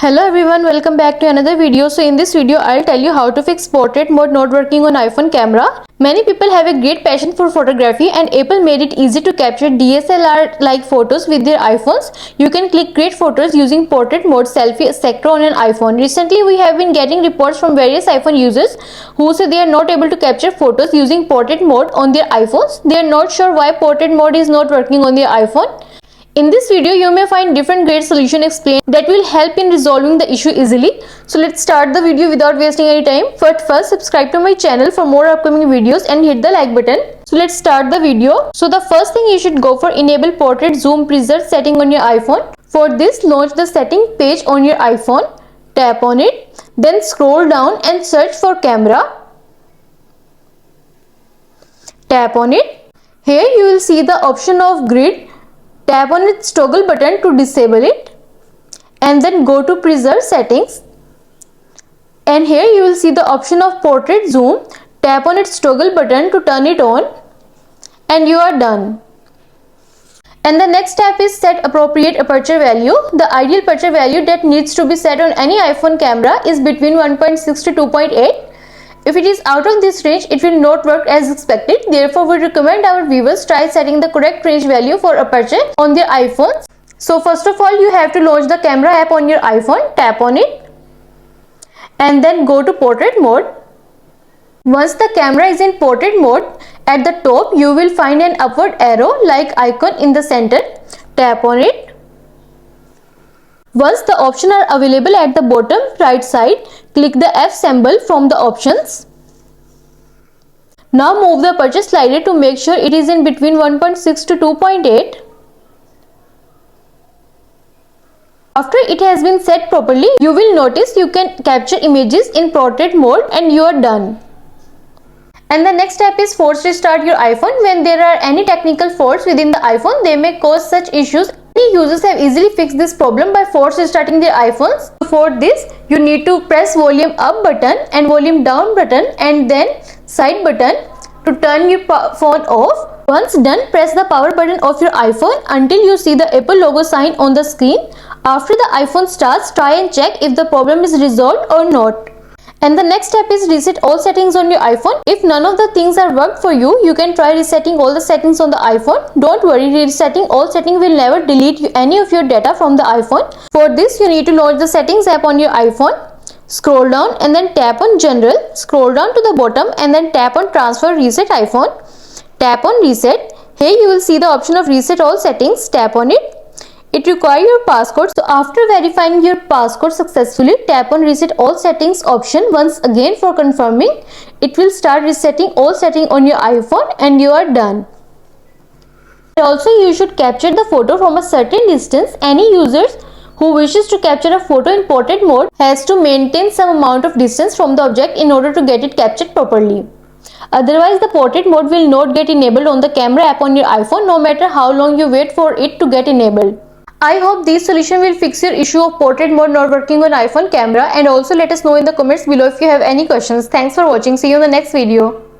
Hello everyone, welcome back to another video. So in this video I'll tell you how to fix portrait mode not working on iPhone camera. Many people have a great passion for photography and Apple made it easy to capture DSLR like photos with their iPhones. You can click great photos using portrait mode selfie sector on an iPhone. Recently we have been getting reports from various iPhone users who say they are not able to capture photos using portrait mode on their iPhones. They are not sure why portrait mode is not working on their iPhone. In this video, you may find different great solutions explained that will help in resolving the issue easily. So let's start the video without wasting any time. But first, subscribe to my channel for more upcoming videos and hit the like button. So let's start the video. So the first thing you should go for enable portrait zoom preserve setting on your iPhone. For this, launch the setting page on your iPhone. Tap on it. Then scroll down and search for camera. Tap on it. Here you will see the option of grid. Tap on its toggle button to disable it and then go to preserve settings, and here you will see the option of portrait zoom. Tap on its toggle button to turn it on and you are done. And the next step is set appropriate aperture value. The ideal aperture value that needs to be set on any iPhone camera is between 1.6 to 2.8. If it is out of this range, it will not work as expected. Therefore, we recommend our viewers try setting the correct range value for aperture on their iPhones. So first of all, you have to launch the camera app on your iPhone. Tap on it and then go to portrait mode. Once the camera is in portrait mode, at the top you will find an upward arrow like icon in the center. Tap on it. Once the options are available at the bottom right side, click the F symbol from the options. Now move the aperture slider to make sure it is in between 1.6 to 2.8. After it has been set properly, you will notice you can capture images in portrait mode and you are done. And the next step is force restart your iPhone. When there are any technical faults within the iPhone, they may cause such issues. Many users have easily fixed this problem by force restarting their iPhones. For this, you need to press volume up button and volume down button and then side button to turn your phone off. Once done, press the power button of your iPhone until you see the Apple logo sign on the screen. After the iPhone starts, try and check if the problem is resolved or not. And the next step is reset all settings on your iPhone. If none of the things are worked for you, you can try resetting all the settings on the iPhone. Don't worry, resetting all settings will never delete any of your data from the iPhone. For this, you need to launch the settings app on your iPhone. Scroll down and then tap on general. Scroll down to the bottom and then tap on transfer reset iPhone. Tap on reset. Here you will see the option of reset all settings. Tap on it. It requires your passcode. So after verifying your passcode successfully, tap on reset all settings option once again for confirming. It will start resetting all settings on your iPhone and you are done. Also, you should capture the photo from a certain distance. Any users who wishes to capture a photo in portrait mode has to maintain some amount of distance from the object in order to get it captured properly. Otherwise, the portrait mode will not get enabled on the camera app on your iPhone no matter how long you wait for it to get enabled. I hope this solution will fix your issue of portrait mode not working on iPhone camera, and also let us know in the comments below if you have any questions. Thanks for watching. See you in the next video.